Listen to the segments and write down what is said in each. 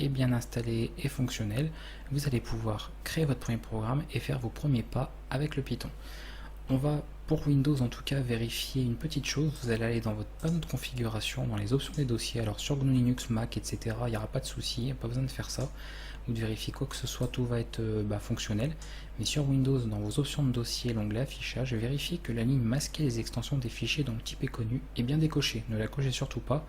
est bien installé et fonctionnel, vous allez pouvoir créer votre premier programme et faire vos premiers pas avec le Python. On va, pour Windows en tout cas, vérifier une petite chose. Vous allez aller dans votre panneau de configuration, dans les options des dossiers. Alors sur GNU Linux, Mac, etc., il n'y aura pas de souci, il n'y a pas besoin de faire ça. Ou de vérifier quoi que ce soit, tout va être fonctionnel. Mais sur Windows, dans vos options de dossier, l'onglet affichage, vérifiez que la ligne masquer les extensions des fichiers dont le type est connu est bien décochée. Ne la cochez surtout pas,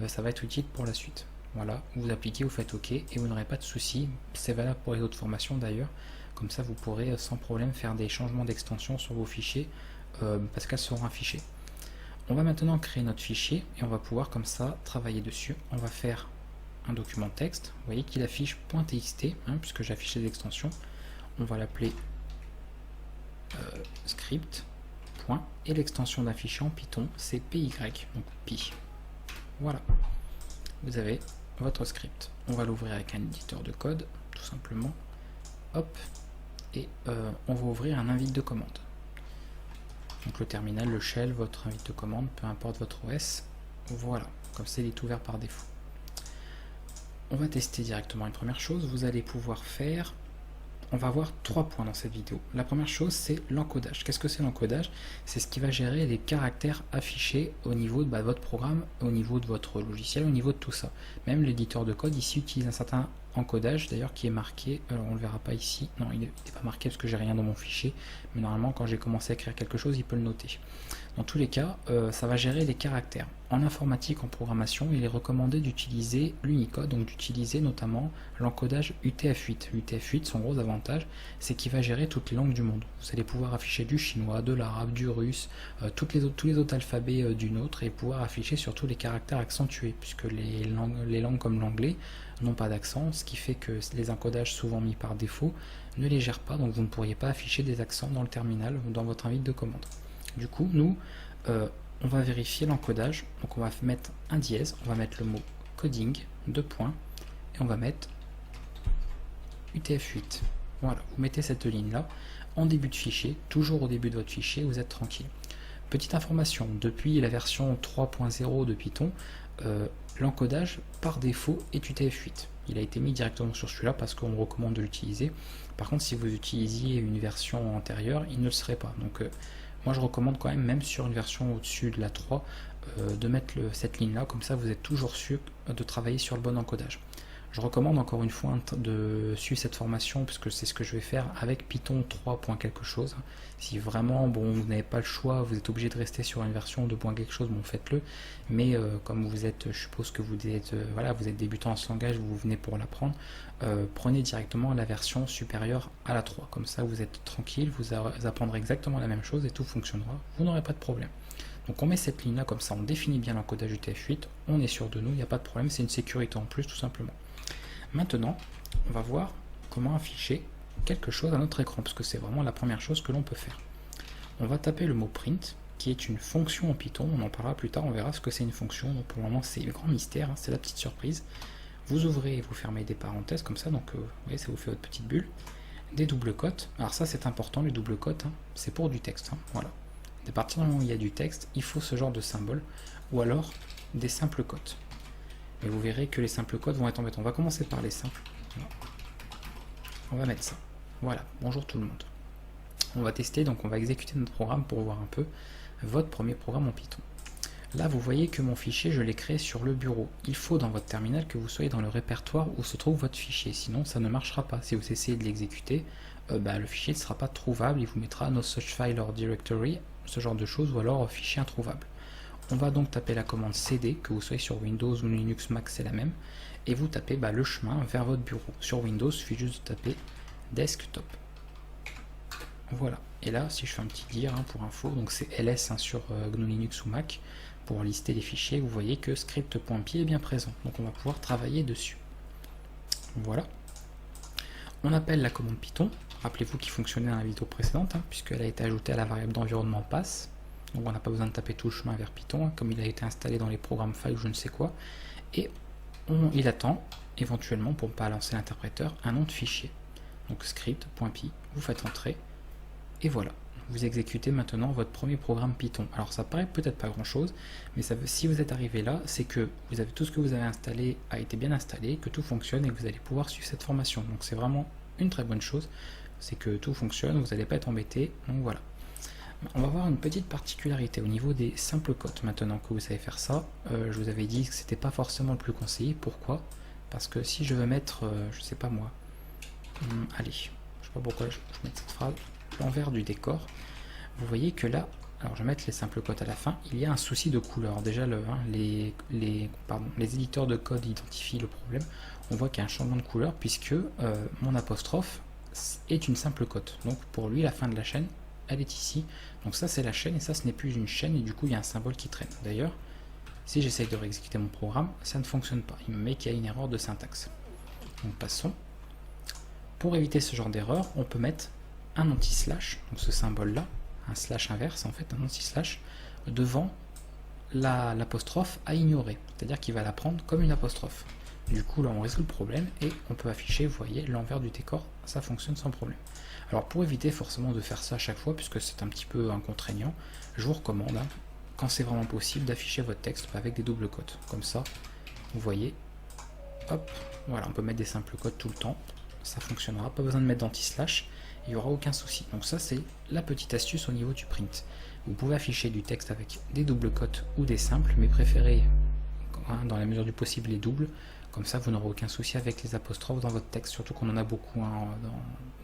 ça va être utile pour la suite. Voilà, vous appliquez, vous faites OK et vous n'aurez pas de souci. C'est valable pour les autres formations d'ailleurs. Comme ça, vous pourrez sans problème faire des changements d'extension sur vos fichiers parce qu'elles seront affichées. On va maintenant créer notre fichier et on va pouvoir comme ça travailler dessus. On va faire un document texte. Vous voyez qu'il affiche .txt puisque j'affiche les extensions. On va l'appeler script. Et l'extension d'afficher en Python, c'est py, donc pi. Voilà. Vous avez votre script. On va l'ouvrir avec un éditeur de code, tout simplement. Hop. Et on va ouvrir un invite de commande. Donc le terminal, le shell, votre invite de commande, peu importe votre OS. Voilà, comme ça il est ouvert par défaut. On va tester directement une première chose. Vous allez pouvoir faire... On va voir 3 points dans cette vidéo. La première chose, c'est l'encodage. Qu'est-ce que c'est l'encodage? C'est ce qui va gérer les caractères affichés au niveau de votre programme, au niveau de votre logiciel, au niveau de tout ça. Même l'éditeur de code ici utilise un certain encodage, d'ailleurs qui est marqué, alors on ne le verra pas ici, non il n'est pas marqué parce que j'ai rien dans mon fichier, mais normalement quand j'ai commencé à écrire quelque chose, il peut le noter. Dans tous les cas, ça va gérer les caractères. En informatique, en programmation, il est recommandé d'utiliser l'Unicode, donc d'utiliser notamment l'encodage UTF-8. UTF-8, son gros avantage, c'est qu'il va gérer toutes les langues du monde. Vous allez pouvoir afficher du chinois, de l'arabe, du russe, tous les autres alphabets d'une autre, et pouvoir afficher surtout les caractères accentués, puisque les langues comme l'anglais n'ont pas d'accent, ce qui fait que les encodages souvent mis par défaut ne les gèrent pas, donc vous ne pourriez pas afficher des accents dans le terminal ou dans votre invite de commande. Du coup, nous, on va vérifier l'encodage, donc on va mettre un dièse, on va mettre le mot coding, 2 points, et on va mettre UTF-8. Voilà, vous mettez cette ligne-là en début de fichier, toujours au début de votre fichier, vous êtes tranquille. Petite information, depuis la version 3.0 de Python, l'encodage par défaut est UTF-8. Il a été mis directement sur celui-là parce qu'on me recommande de l'utiliser. Par contre, si vous utilisiez une version antérieure, il ne le serait pas. Donc, moi, je recommande quand même sur une version au-dessus de la 3, de mettre cette ligne-là. Comme ça, vous êtes toujours sûr de travailler sur le bon encodage. Je recommande encore une fois de suivre cette formation puisque c'est ce que je vais faire avec Python 3. quelque chose. Si vraiment vous n'avez pas le choix, vous êtes obligé de rester sur une version 2. quelque chose, faites-le. Mais comme vous êtes, je suppose que vous êtes débutant en ce langage, vous venez pour l'apprendre, prenez directement la version supérieure à la 3. Comme ça, vous êtes tranquille, vous apprendrez exactement la même chose et tout fonctionnera. Vous n'aurez pas de problème. Donc on met cette ligne là comme ça, on définit bien l'encodage UTF-8, on est sûr de nous, il n'y a pas de problème, c'est une sécurité en plus tout simplement. Maintenant, on va voir comment afficher quelque chose à notre écran, parce que c'est vraiment la première chose que l'on peut faire. On va taper le mot print, qui est une fonction en Python, on en parlera plus tard, on verra ce que c'est une fonction, donc pour le moment c'est le grand mystère, c'est la petite surprise. Vous ouvrez et vous fermez des parenthèses comme ça, donc vous voyez, ça vous fait votre petite bulle. Des doubles cotes, alors ça c'est important, les doubles cotes, c'est pour du texte, voilà. À partir du moment où il y a du texte, il faut ce genre de symbole, ou alors des simples cotes. Et vous verrez que les simples codes vont être embêtants. On va commencer par les simples. On va mettre ça. Voilà, bonjour tout le monde. On va tester, donc on va exécuter notre programme pour voir un peu votre premier programme en Python. Là, vous voyez que mon fichier, je l'ai créé sur le bureau. Il faut dans votre terminal que vous soyez dans le répertoire où se trouve votre fichier, sinon ça ne marchera pas. Si vous essayez de l'exécuter, le fichier ne sera pas trouvable, il vous mettra no such file or directory, ce genre de choses, ou alors fichier introuvable. On va donc taper la commande CD, que vous soyez sur Windows ou Linux, Mac, c'est la même, et vous tapez le chemin vers votre bureau. Sur Windows, il suffit juste de taper desktop. Voilà, et là, si je fais un petit dire pour info, donc c'est ls sur GNU Linux ou Mac, pour lister les fichiers, vous voyez que script.py est bien présent, donc on va pouvoir travailler dessus. Voilà. On appelle la commande Python, rappelez-vous qu'il fonctionnait dans la vidéo précédente, puisqu'elle a été ajoutée à la variable d'environnement pass. Donc on n'a pas besoin de taper tout le chemin vers Python, comme il a été installé dans les programmes files ou je ne sais quoi. Et il attend, éventuellement, pour ne pas lancer l'interpréteur, un nom de fichier. Donc script.py, vous faites entrer, et voilà. vous exécutez maintenant votre premier programme Python. Alors ça paraît peut-être pas grand chose, mais si vous êtes arrivé là, c'est que tout ce que vous avez installé a été bien installé, que tout fonctionne et que vous allez pouvoir suivre cette formation. Donc c'est vraiment une très bonne chose, c'est que tout fonctionne, vous n'allez pas être embêté, donc voilà. On va voir une petite particularité au niveau des simples cotes. Maintenant que vous savez faire ça, je vous avais dit que c'était pas forcément le plus conseillé. Pourquoi? Parce que si je veux mettre, je sais pas moi, allez, je sais pas pourquoi je mets cette phrase, l'envers du décor, vous voyez que là, alors je vais mettre les simples cotes à la fin, il y a un souci de couleur. Déjà les éditeurs de code identifient le problème. On voit qu'il y a un changement de couleur puisque mon apostrophe est une simple cote. Donc pour lui, la fin de la chaîne, elle est ici. Donc ça c'est la chaîne et ça ce n'est plus une chaîne et du coup il y a un symbole qui traîne. D'ailleurs, si j'essaye de réexécuter mon programme, ça ne fonctionne pas. Il me met qu'il y a une erreur de syntaxe. Donc passons. Pour éviter ce genre d'erreur, on peut mettre un anti-slash, donc ce symbole-là, un slash inverse en fait, un anti-slash, devant l'apostrophe à ignorer. C'est-à-dire qu'il va la prendre comme une apostrophe. Du coup là on résout le problème et on peut afficher, vous voyez, l'envers du décor, ça fonctionne sans problème. Alors pour éviter forcément de faire ça à chaque fois, puisque c'est un petit peu contraignant, je vous recommande, quand c'est vraiment possible, d'afficher votre texte avec des doubles cotes. Comme ça, vous voyez, hop, voilà, on peut mettre des simples cotes tout le temps, ça fonctionnera, pas besoin de mettre d'anti-slash, il n'y aura aucun souci. Donc ça c'est la petite astuce au niveau du print. Vous pouvez afficher du texte avec des doubles cotes ou des simples, mais préférez, dans la mesure du possible, les doubles. Comme ça, vous n'aurez aucun souci avec les apostrophes dans votre texte, surtout qu'on en a beaucoup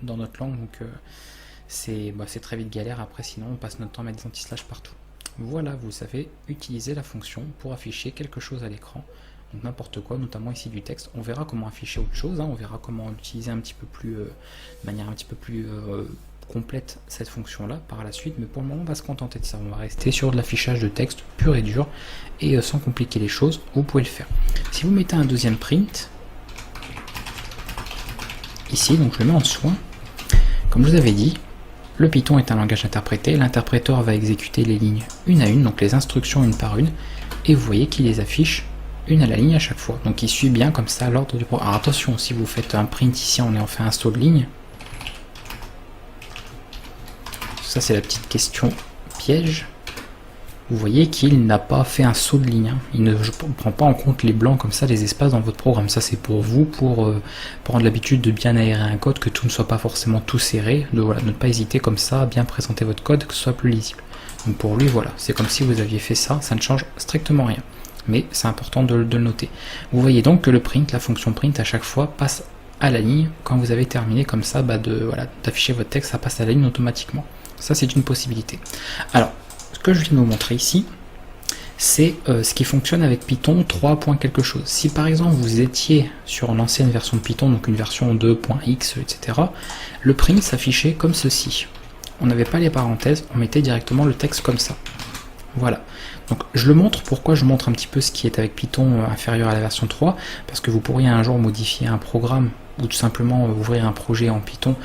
dans notre langue, donc c'est très vite galère. Après, sinon, on passe notre temps à mettre des anti-slash partout. Voilà, vous savez utiliser la fonction pour afficher quelque chose à l'écran, donc n'importe quoi, notamment ici du texte. On verra comment afficher autre chose, on verra comment utiliser un petit peu plus, de manière un petit peu plus complète cette fonction là par la suite, mais pour le moment on va se contenter de ça, on va rester sur de l'affichage de texte pur et dur et sans compliquer les choses, vous pouvez le faire. Si vous mettez un deuxième print ici, donc je le mets en dessous, comme je vous avais dit, le Python est un langage interprété, l'interpréteur va exécuter les lignes une à une, donc les instructions une par une, et vous voyez qu'il les affiche une à la ligne à chaque fois, donc il suit bien comme ça l'ordre du programme. Alors attention, si vous faites un print ici, on est en fait un saut de ligne. Ça c'est la petite question piège. Vous voyez qu'il n'a pas fait un saut de ligne. Il ne prend pas en compte les blancs comme ça, les espaces dans votre programme. Ça c'est pour vous, pour prendre l'habitude de bien aérer un code, que tout ne soit pas forcément tout serré. De ne pas hésiter comme ça à bien présenter votre code, que ce soit plus lisible. Donc pour lui, voilà, c'est comme si vous aviez fait ça, ça ne change strictement rien. Mais c'est important de le noter. Vous voyez donc que le print, la fonction print à chaque fois passe à la ligne. Quand vous avez terminé comme ça, d'afficher votre texte, ça passe à la ligne automatiquement. Ça c'est une possibilité. Alors, ce que je viens de vous montrer ici, c'est ce qui fonctionne avec Python 3. quelque chose. Si par exemple vous étiez sur l'ancienne version de Python, donc une version 2.x, etc., le print s'affichait comme ceci. On n'avait pas les parenthèses, on mettait directement le texte comme ça. Voilà. Donc je le montre, pourquoi je montre un petit peu ce qui est avec Python inférieur à la version 3, parce que vous pourriez un jour modifier un programme ou tout simplement ouvrir un projet en Python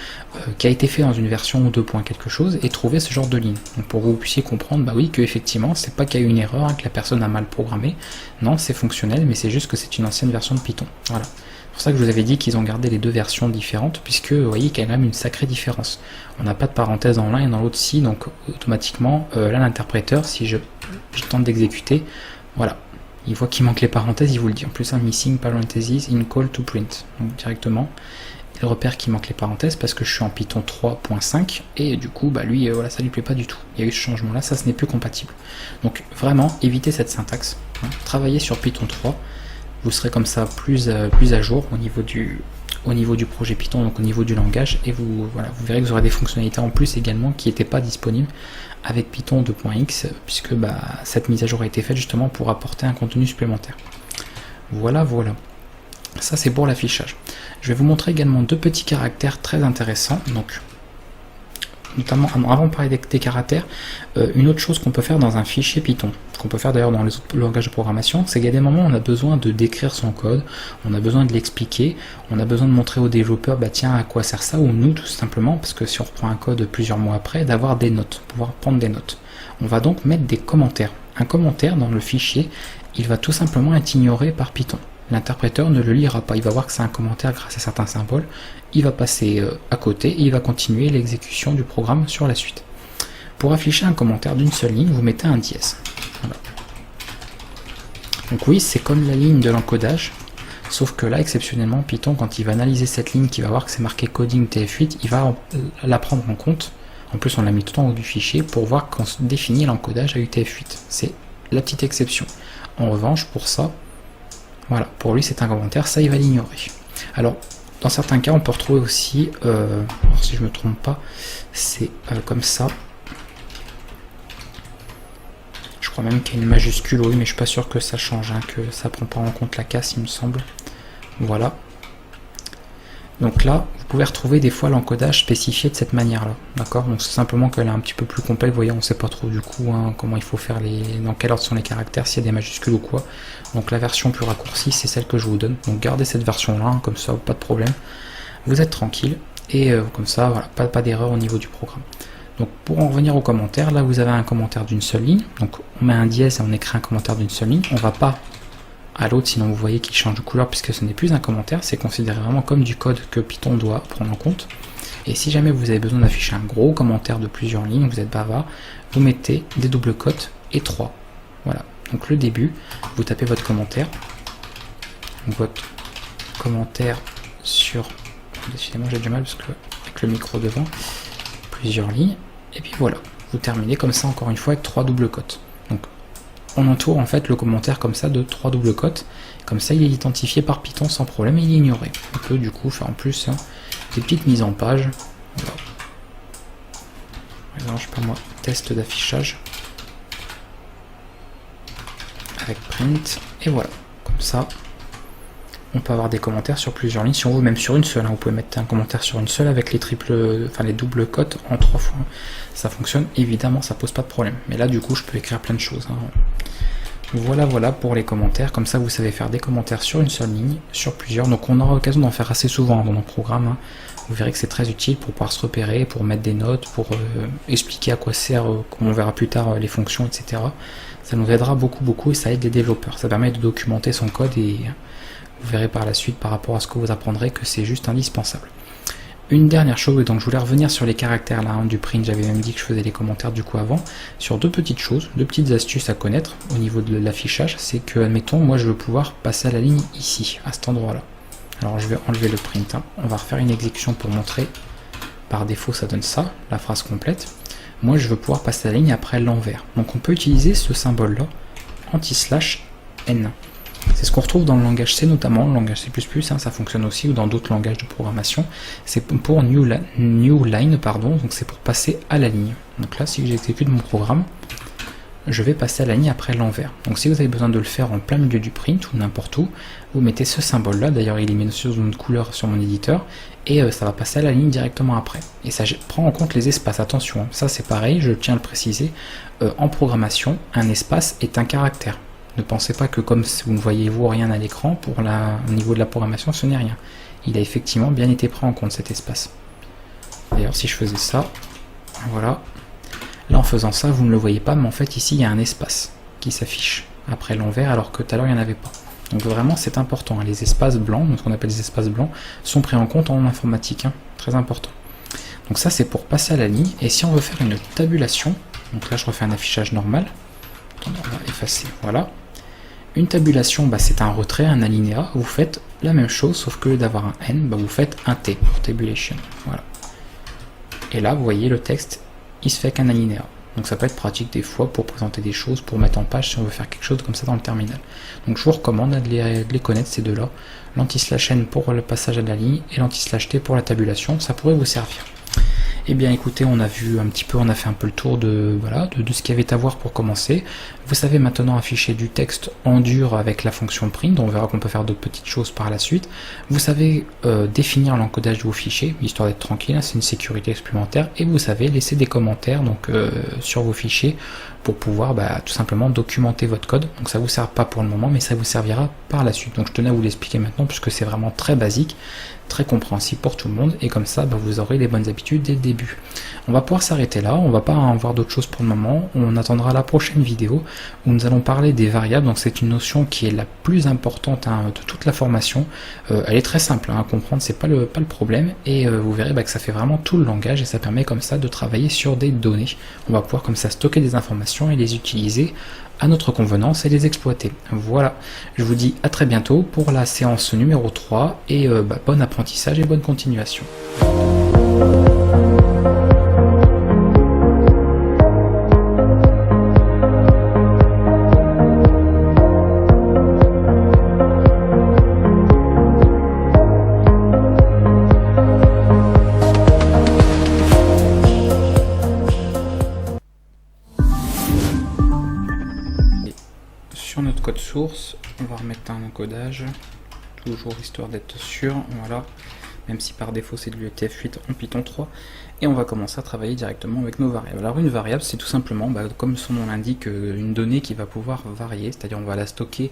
qui a été fait dans une version 2. quelque chose et trouver ce genre de ligne. Donc pour que vous puissiez comprendre, bah oui, que effectivement, c'est pas qu'il y a eu une erreur, que la personne a mal programmé. Non, c'est fonctionnel, mais c'est juste que c'est une ancienne version de Python. Voilà. C'est pour ça que je vous avais dit qu'ils ont gardé les deux versions différentes, puisque vous voyez qu'il y a quand même une sacrée différence. On n'a pas de parenthèse dans l'un et dans l'autre si, donc automatiquement, là l'interpréteur, si je tente d'exécuter, voilà. Il voit qu'il manque les parenthèses, il vous le dit. En plus, un missing parentheses in call to print. Donc directement, il repère qu'il manque les parenthèses parce que je suis en Python 3.5 et du coup, bah lui, voilà, ça lui plaît pas du tout. Il y a eu ce changement-là, ça ce n'est plus compatible. Donc vraiment, évitez cette syntaxe. Travaillez sur Python 3. Vous serez comme ça plus à jour au niveau du projet Python, donc au niveau du langage, et vous verrez que vous aurez des fonctionnalités en plus également qui n'étaient pas disponibles avec Python 2.x, puisque cette mise à jour a été faite justement pour apporter un contenu supplémentaire. Voilà. Ça c'est pour l'affichage. Je vais vous montrer également deux petits caractères très intéressants. Donc, notamment, avant de parler des caractères, une autre chose qu'on peut faire dans un fichier Python, qu'on peut faire d'ailleurs dans les autres langages de programmation, c'est qu'il y a des moments où on a besoin de décrire son code, on a besoin de l'expliquer, on a besoin de montrer aux développeurs, bah tiens, à quoi sert ça, ou nous tout simplement, parce que si on reprend un code plusieurs mois après, d'avoir des notes, pouvoir prendre des notes. On va donc mettre des commentaires. Un commentaire dans le fichier, il va tout simplement être ignoré par Python. L'interpréteur ne le lira pas, il va voir que c'est un commentaire grâce à certains symboles, il va passer à côté et il va continuer l'exécution du programme sur la suite. Pour afficher un commentaire d'une seule ligne, vous mettez un dièse. Voilà. Donc oui, c'est comme la ligne de l'encodage, sauf que là, exceptionnellement, Python, quand il va analyser cette ligne, qui va voir que c'est marqué coding TF8, il va la prendre en compte. En plus, on l'a mis tout en haut du fichier pour voir qu'on définit l'encodage à UTF-8. C'est la petite exception. En revanche, pour ça, voilà, pour lui, c'est un commentaire, ça, il va l'ignorer. Alors, dans certains cas, on peut retrouver aussi, si je me trompe pas, c'est comme ça. Je crois même qu'il y a une majuscule, oui, mais je suis pas sûr que ça change, hein, que ça prend pas en compte la casse, il me semble. Voilà. Donc là, vous pouvez retrouver des fois l'encodage spécifié de cette manière-là, d'accord? Donc c'est simplement qu'elle est un petit peu plus complexe, vous voyez, on ne sait pas trop du coup hein, comment il faut faire dans quel ordre sont les caractères, s'il y a des majuscules ou quoi. Donc la version plus raccourcie, c'est celle que je vous donne. Donc gardez cette version-là, hein, comme ça, pas de problème. Vous êtes tranquille, et comme ça, voilà, pas d'erreur au niveau du programme. Donc pour en revenir aux commentaires, là vous avez un commentaire d'une seule ligne, donc on met un dièse et on écrit un commentaire d'une seule ligne, on ne va pas à l'autre, sinon vous voyez qu'il change de couleur puisque ce n'est plus un commentaire, c'est considéré vraiment comme du code que Python doit prendre en compte. Et si jamais vous avez besoin d'afficher un gros commentaire de plusieurs lignes, vous êtes bavard, vous mettez des double cotes et 3. Voilà, donc le début, vous tapez votre commentaire, donc votre commentaire sur, décidément j'ai du mal parce que avec le micro devant, plusieurs lignes, et puis voilà, vous terminez comme ça encore une fois avec 3 double cotes. Donc on entoure en fait le commentaire comme ça de 3 double cotes, comme ça il est identifié par Python sans problème et il est ignoré. On peut du coup faire en plus hein, des petites mises en page. Voilà. Par exemple, je sais pas moi, test d'affichage avec print, et voilà, comme ça on peut avoir des commentaires sur plusieurs lignes, si on veut même sur une seule, hein. Vous pouvez mettre un commentaire sur une seule avec les doubles cotes en 3 fois, ça fonctionne, évidemment ça pose pas de problème, mais là du coup je peux écrire plein de choses, hein. Voilà pour les commentaires, comme ça vous savez faire des commentaires sur une seule ligne, sur plusieurs, donc on aura l'occasion d'en faire assez souvent dans nos programmes, hein. Vous verrez que c'est très utile pour pouvoir se repérer, pour mettre des notes, pour expliquer à quoi sert, comme on verra plus tard, les fonctions, etc. Ça nous aidera beaucoup et ça aide les développeurs, ça permet de documenter son code et vous verrez par la suite par rapport à ce que vous apprendrez que c'est juste indispensable. Une dernière chose, donc je voulais revenir sur les caractères là, hein, du print, j'avais même dit que je faisais les commentaires du coup avant, sur deux petites choses, deux petites astuces à connaître au niveau de l'affichage, c'est que, admettons, moi je veux pouvoir passer à la ligne ici, à cet endroit là. Alors je vais enlever le print, hein. On va refaire une exécution pour montrer, par défaut ça donne ça, la phrase complète. Moi je veux pouvoir passer à la ligne après l'envers, donc on peut utiliser ce symbole là, anti/n. C'est ce qu'on retrouve dans le langage C notamment, le langage C++, hein, ça fonctionne aussi, ou dans d'autres langages de programmation. C'est pour new line, pardon, donc c'est pour passer à la ligne. Donc là, si j'exécute mon programme, je vais passer à la ligne après l'envers. Donc si vous avez besoin de le faire en plein milieu du print ou n'importe où, vous mettez ce symbole là, d'ailleurs il est mis sur une couleur sur mon éditeur, et ça va passer à la ligne directement après. Et ça prend en compte les espaces, attention, hein. Ça c'est pareil, je tiens à le préciser, en programmation, un espace est un caractère. Ne pensez pas que comme vous ne voyez rien à l'écran, au niveau de la programmation, ce n'est rien. Il a effectivement bien été pris en compte cet espace. D'ailleurs, si je faisais ça, voilà. Là, en faisant ça, vous ne le voyez pas, mais en fait, ici, il y a un espace qui s'affiche après l'envers, alors que tout à l'heure, il n'y en avait pas. Donc vraiment, c'est important, hein. Les espaces blancs, donc ce qu'on appelle les espaces blancs, sont pris en compte en informatique, hein. Très important. Donc ça, c'est pour passer à la ligne. Et si on veut faire une tabulation, donc là, je refais un affichage normal. On va effacer, voilà. Une tabulation, c'est un retrait, un alinéa. Vous faites la même chose, sauf que d'avoir un N, vous faites un T pour tabulation. Voilà. Et là, vous voyez le texte, il se fait qu'un alinéa. Donc ça peut être pratique des fois pour présenter des choses, pour mettre en page si on veut faire quelque chose comme ça dans le terminal. Donc je vous recommande de les connaître ces deux-là. L'anti/n pour le passage à la ligne et l'anti/t pour la tabulation. Ça pourrait vous servir. Eh bien écoutez, on a vu un petit peu, on a fait un peu le tour de ce qu'il y avait à voir pour commencer. Vous savez maintenant afficher du texte en dur avec la fonction print, on verra qu'on peut faire d'autres petites choses par la suite. Vous savez définir l'encodage de vos fichiers, histoire d'être tranquille, c'est une sécurité supplémentaire, et vous savez laisser des commentaires donc sur vos fichiers pour pouvoir tout simplement documenter votre code. Donc ça vous sert pas pour le moment, mais ça vous servira par la suite. Donc je tenais à vous l'expliquer maintenant puisque c'est vraiment très basique, très compréhensible pour tout le monde, et comme ça vous aurez les bonnes habitudes dès le début. début. On va pouvoir s'arrêter là, on va pas en voir d'autres choses pour le moment, on attendra la prochaine vidéo où nous allons parler des variables. Donc c'est une notion qui est la plus importante de toute la formation. Elle est très simple à comprendre, c'est pas le problème, et vous verrez que ça fait vraiment tout le langage et ça permet comme ça de travailler sur des données. On va pouvoir comme ça stocker des informations et les utiliser à notre convenance et les exploiter. Voilà, je vous dis à très bientôt pour la séance numéro 3 et bon apprentissage et bonne continuation. Sur notre code source, on va remettre un encodage, toujours histoire d'être sûr, voilà, même si par défaut c'est de l'UTF-8 en Python 3, et on va commencer à travailler directement avec nos variables. Alors une variable, c'est tout simplement, comme son nom l'indique, une donnée qui va pouvoir varier, c'est-à-dire on va la stocker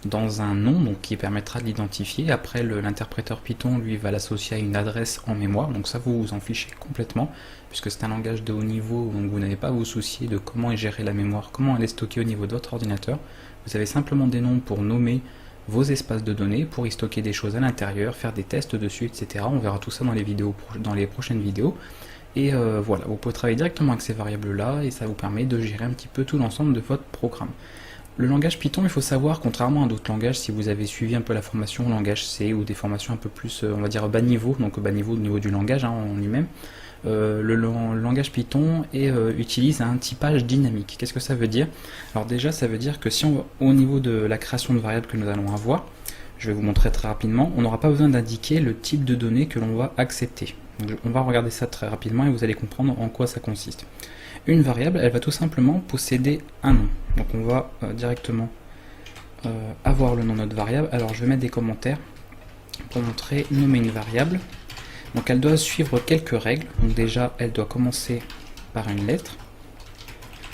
dans un nom, donc qui permettra de l'identifier. Après, l'interpréteur Python, lui, va l'associer à une adresse en mémoire, donc ça vous vous en fichez complètement, puisque c'est un langage de haut niveau, donc vous n'avez pas à vous soucier de comment est gérée la mémoire, comment elle est stockée au niveau de votre ordinateur. Vous avez simplement des noms pour nommer vos espaces de données, pour y stocker des choses à l'intérieur, faire des tests dessus, etc. On verra tout ça dans les prochaines vidéos. Et voilà, vous pouvez travailler directement avec ces variables-là, et ça vous permet de gérer un petit peu tout l'ensemble de votre programme. Le langage Python, il faut savoir, contrairement à d'autres langages, si vous avez suivi un peu la formation langage C ou des formations un peu plus, on va dire, bas niveau, donc bas niveau au niveau du langage en lui-même, le langage Python utilise un typage dynamique. Qu'est-ce que ça veut dire? Alors déjà, ça veut dire que si au niveau de la création de variables que nous allons avoir, je vais vous montrer très rapidement, on n'aura pas besoin d'indiquer le type de données que l'on va accepter. Donc, on va regarder ça très rapidement et vous allez comprendre en quoi ça consiste. Une variable, elle va tout simplement posséder un nom. Donc on va directement avoir le nom de notre variable. Alors je vais mettre des commentaires pour montrer nommer une variable. Donc elle doit suivre quelques règles. Donc déjà, elle doit commencer par une lettre,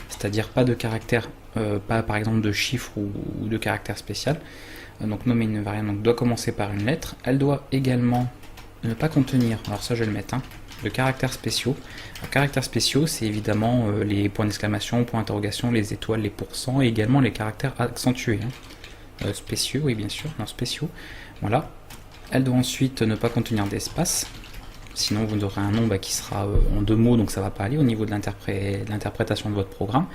c'est-à-dire pas de caractère, pas par exemple de chiffre ou de caractère spécial. Donc nommer une variable doit commencer par une lettre. Elle doit également ne pas contenir, alors ça je vais le mettre, de caractères spéciaux. Alors, caractères spéciaux, c'est évidemment les points d'exclamation, points d'interrogation, les étoiles, les pourcents, et également les caractères accentués. Spéciaux, oui bien sûr, non spéciaux. Voilà. Elle doit ensuite ne pas contenir d'espace, sinon vous aurez un nom qui sera en 2 mots, donc ça va pas aller au niveau de l'interprétation de votre programme.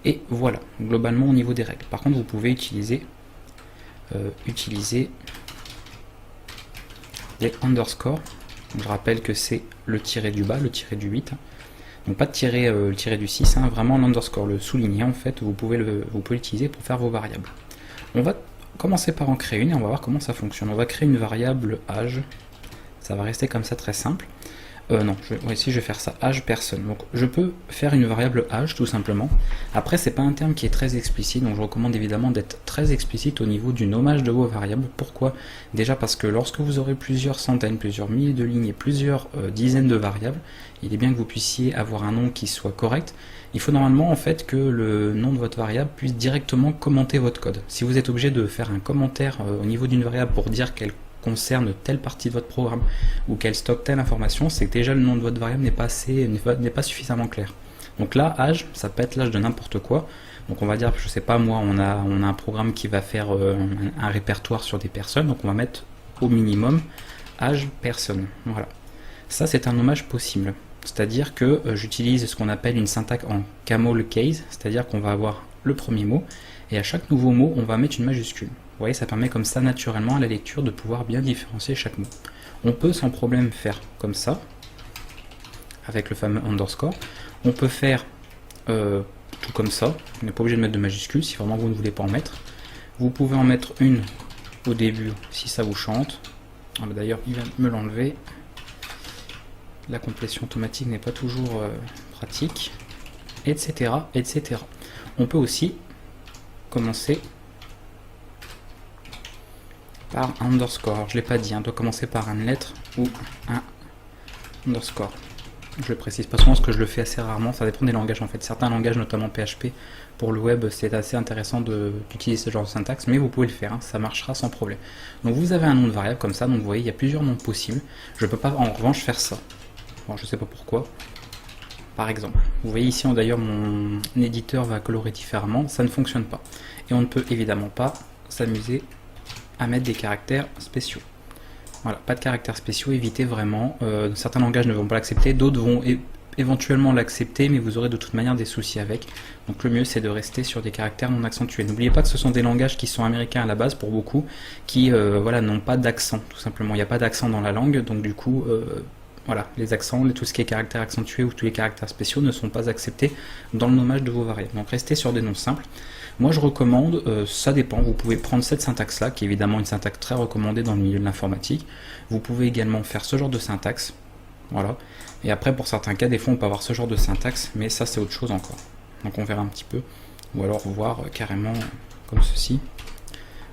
Et voilà, globalement au niveau des règles. Par contre, vous pouvez utiliser les underscores. Je rappelle que c'est le tiré du bas, le tiré du 8. Donc pas de tirer, le tiré du 6, vraiment l'underscore, le souligné en fait, vous pouvez l'utiliser pour faire vos variables. On va commencer par en créer une et on va voir comment ça fonctionne. On va créer une variable âge, ça va rester comme ça très simple. Non, ici je vais faire ça, âge personne. Donc je peux faire une variable âge tout simplement. Après c'est pas un terme qui est très explicite, donc je recommande évidemment d'être très explicite au niveau du nommage de vos variables. Pourquoi? Déjà parce que lorsque vous aurez plusieurs centaines, plusieurs milliers de lignes et plusieurs dizaines de variables, il est bien que vous puissiez avoir un nom qui soit correct. Il faut normalement en fait que le nom de votre variable puisse directement commenter votre code. Si vous êtes obligé de faire un commentaire au niveau d'une variable pour dire qu'elle concerne telle partie de votre programme ou qu'elle stocke telle information, c'est que déjà le nom de votre variable n'est pas suffisamment clair. Donc là, âge, ça peut être l'âge de n'importe quoi. Donc on va dire, je sais pas moi, on a un programme qui va faire un répertoire sur des personnes, donc on va mettre au minimum âge personne. Voilà. Ça c'est un nommage possible. C'est-à-dire que j'utilise ce qu'on appelle une syntaxe en camel case, c'est-à-dire qu'on va avoir le premier mot et à chaque nouveau mot on va mettre une majuscule. Vous voyez, ça permet comme ça naturellement à la lecture de pouvoir bien différencier chaque mot. On peut sans problème faire comme ça, avec le fameux underscore. On peut faire tout comme ça, on n'est pas obligé de mettre de majuscules si vraiment vous ne voulez pas en mettre. Vous pouvez en mettre une au début si ça vous chante. D'ailleurs, il va me l'enlever. La complétion automatique n'est pas toujours pratique, etc., etc. On peut aussi commencer par un underscore. Je ne l'ai pas dit, on doit commencer par une lettre ou un underscore. Je le précise pas souvent parce que je le fais assez rarement, ça dépend des langages en fait. Certains langages, notamment PHP, pour le web, c'est assez intéressant d'utiliser ce genre de syntaxe, mais vous pouvez le faire, ça marchera sans problème. Donc vous avez un nom de variable comme ça, donc vous voyez, il y a plusieurs noms possibles. Je ne peux pas en revanche faire ça. Bon, je sais pas pourquoi. par exemple. Vous voyez ici, d'ailleurs, mon éditeur va colorer différemment, ça ne fonctionne pas. Et on ne peut évidemment pas s'amuser à mettre des caractères spéciaux. Voilà, pas de caractères spéciaux, évitez vraiment. Certains langages ne vont pas l'accepter, d'autres vont éventuellement l'accepter, mais vous aurez de toute manière des soucis avec. Donc le mieux, c'est de rester sur des caractères non accentués. N'oubliez pas que ce sont des langages qui sont américains à la base pour beaucoup, qui voilà, n'ont pas d'accent, tout simplement. Il n'y a pas d'accent dans la langue, donc du coup, voilà, les accents, tout ce qui est caractères accentués ou tous les caractères spéciaux ne sont pas acceptés dans le nommage de vos variables. Donc restez sur des noms simples. Moi je recommande, ça dépend, vous pouvez prendre cette syntaxe là, qui est évidemment une syntaxe très recommandée dans le milieu de l'informatique. Vous pouvez également faire ce genre de syntaxe, voilà. Et après pour certains cas, des fois on peut avoir ce genre de syntaxe, mais ça c'est autre chose encore. Donc on verra un petit peu, ou alors voir carrément comme ceci.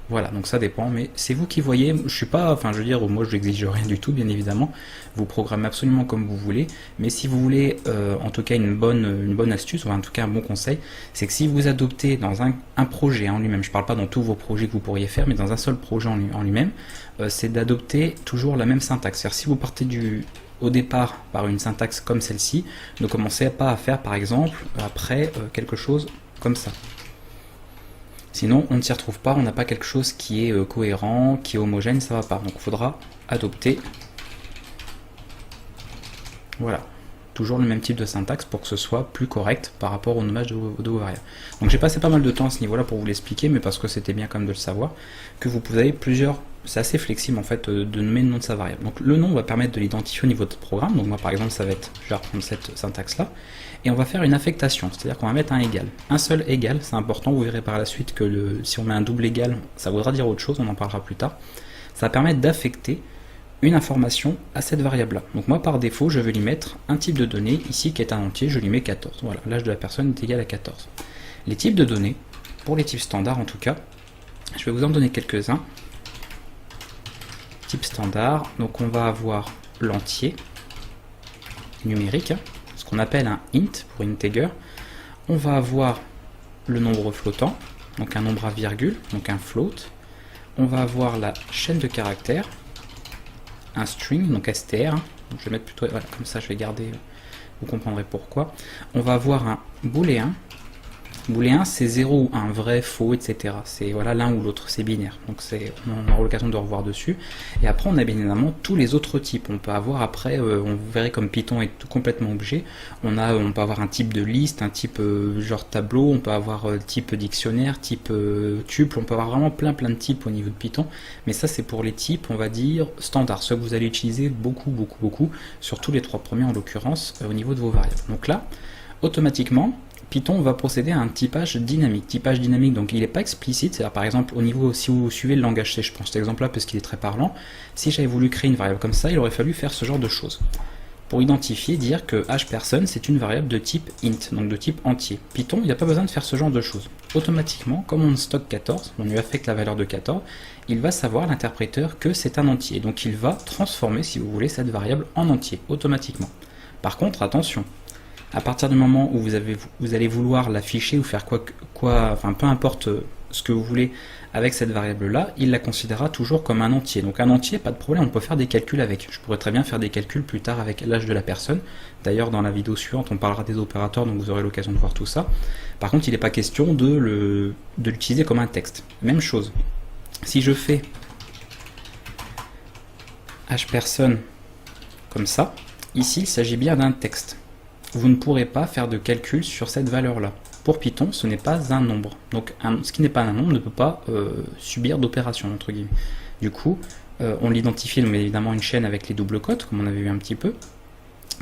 Voilà, donc ça dépend, mais c'est vous qui voyez. Je suis pas, enfin je veux dire, moi je n'exige rien du tout, bien évidemment. Vous programmez absolument comme vous voulez, mais si vous voulez, en tout cas une bonne astuce, ou en tout cas un bon conseil, c'est que si vous adoptez dans un projet en lui-même, je parle pas dans tous vos projets que vous pourriez faire, mais dans un seul projet en lui-même, c'est d'adopter toujours la même syntaxe. C'est-à-dire si vous partez au départ par une syntaxe comme celle-ci, ne commencez pas à faire par exemple après quelque chose comme ça. Sinon, on ne s'y retrouve pas, on n'a pas quelque chose qui est cohérent, qui est homogène, ça va pas. Donc il faudra adopter, voilà, toujours le même type de syntaxe pour que ce soit plus correct par rapport au nommage de vos variables. Donc j'ai passé pas mal de temps à ce niveau-là pour vous l'expliquer, mais parce que c'était bien quand même de le savoir, que vous avez plusieurs, c'est assez flexible en fait de nommer le nom de sa variable. Donc le nom va permettre de l'identifier au niveau de votre programme, donc moi par exemple ça va être, je vais reprendre cette syntaxe-là, et on va faire une affectation, c'est-à-dire qu'on va mettre un égal. Un seul égal, c'est important, vous verrez par la suite que si on met un double égal, ça voudra dire autre chose, on en parlera plus tard. Ça va permettre d'affecter une information à cette variable-là. Donc moi par défaut, je vais lui mettre un type de données, ici qui est un entier, je lui mets 14. Voilà, l'âge de la personne est égal à 14. Les types de données, pour les types standards en tout cas, je vais vous en donner quelques-uns. Type standard, donc on va avoir l'entier numérique, ce qu'on appelle un int pour integer. On va avoir le nombre flottant, donc un nombre à virgule, donc un float. On va avoir la chaîne de caractères, un string, donc str. Donc je vais mettre plutôt, voilà, comme ça je vais garder, vous comprendrez pourquoi. On va avoir un booléen. Booléen, c'est 0 ou 1, vrai, faux, etc. C'est voilà, l'un ou l'autre, c'est binaire. Donc on aura l'occasion de revoir dessus. Et après, on a bien évidemment tous les autres types. On peut avoir après, on verrait comme Python est complètement objet. On peut avoir un type de liste, un type genre tableau, on peut avoir type dictionnaire, type tuple. On peut avoir vraiment plein de types au niveau de Python. Mais ça, c'est pour les types, on va dire, standards. Ceux que vous allez utiliser beaucoup, sur tous les 3 premiers en l'occurrence, au niveau de vos variables. Donc là, automatiquement, Python va procéder à un typage dynamique. Typage dynamique, donc il n'est pas explicite, c'est-à-dire par exemple au niveau, si vous suivez le langage C, je prends cet exemple-là parce qu'il est très parlant, si j'avais voulu créer une variable comme ça, il aurait fallu faire ce genre de choses. Pour identifier, dire que hPerson c'est une variable de type int, donc de type entier. Python, il n'y a pas besoin de faire ce genre de choses. Automatiquement, comme on stocke 14, on lui affecte la valeur de 14, il va savoir, l'interpréteur, que c'est un entier. Donc il va transformer, si vous voulez, cette variable en entier, automatiquement. Par contre, attention, à partir du moment où vous allez vouloir l'afficher ou faire enfin peu importe ce que vous voulez avec cette variable-là, il la considérera toujours comme un entier. Donc un entier, pas de problème, on peut faire des calculs avec. Je pourrais très bien faire des calculs plus tard avec l'âge de la personne. D'ailleurs, dans la vidéo suivante, on parlera des opérateurs, donc vous aurez l'occasion de voir tout ça. Par contre, il n'est pas question de l'utiliser comme un texte. Même chose. Si je fais hPerson comme ça, ici, il s'agit bien d'un texte. Vous ne pourrez pas faire de calcul sur cette valeur-là. Pour Python, ce n'est pas un nombre. Donc, ce qui n'est pas un nombre ne peut pas subir d'opération, entre guillemets. Du coup, on l'identifie, mais évidemment une chaîne avec les doubles cotes, comme on avait vu un petit peu,